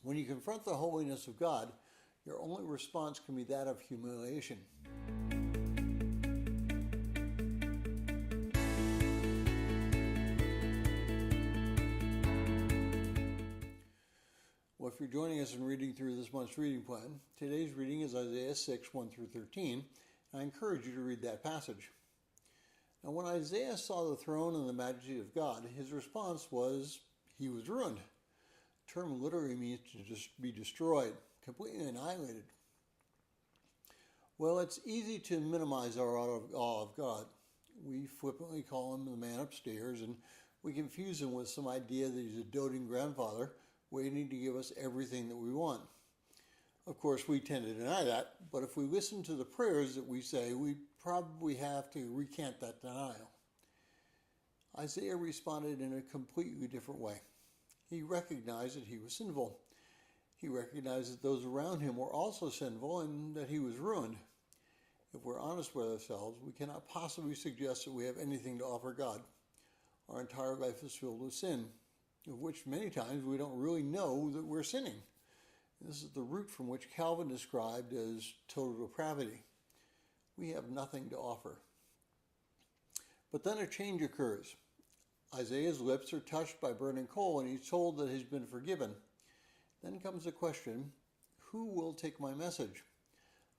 When you confront the holiness of God, your only response can be that of humiliation. Well, if you're joining us in reading through this month's reading plan, today's reading is Isaiah 6, 1 through 13, and I encourage you to read that passage. Now, when Isaiah saw the throne and the majesty of God, his response was, he was ruined. The term literally means to just be destroyed, completely annihilated. Well, it's easy to minimize our awe of God. We flippantly call him the man upstairs, and we confuse him with some idea that he's a doting grandfather waiting to give us everything that we want. Of course, we tend to deny that, but if we listen to the prayers that we say, we probably have to recant that denial. Isaiah responded in a completely different way. He recognized that he was sinful. He recognized that those around him were also sinful and that he was ruined. If we're honest with ourselves, we cannot possibly suggest that we have anything to offer God. Our entire life is filled with sin, of which many times we don't really know that we're sinning. This is the root from which Calvin described as total depravity. We have nothing to offer. But then a change occurs. Isaiah's lips are touched by burning coal, and he's told that he's been forgiven. Then comes the question, who will take my message?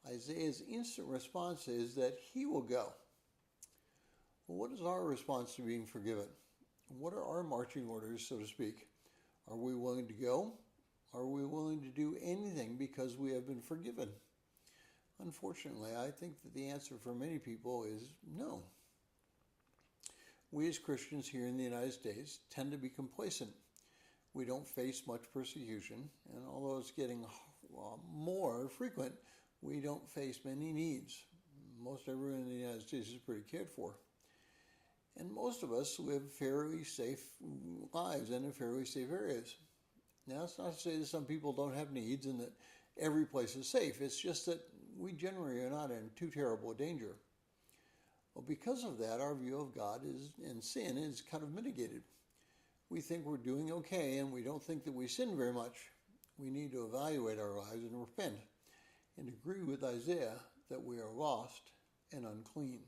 Isaiah's instant response is that he will go. Well, what is our response to being forgiven? What are our marching orders, so to speak? Are we willing to go? Are we willing to do anything because we have been forgiven? Unfortunately, I think that the answer for many people is no. We as Christians here in the United States tend to be complacent. We don't face much persecution, and although it's getting more frequent, we don't face many needs. Most everyone in the United States is pretty cared for. And most of us live fairly safe lives and in fairly safe areas. Now, that's not to say that some people don't have needs and that every place is safe. It's just that we generally are not in too terrible a danger. Well, because of that, our view of God and sin is kind of mitigated. We think we're doing okay, and we don't think that we sin very much. We need to evaluate our lives and repent and agree with Isaiah that we are lost and unclean.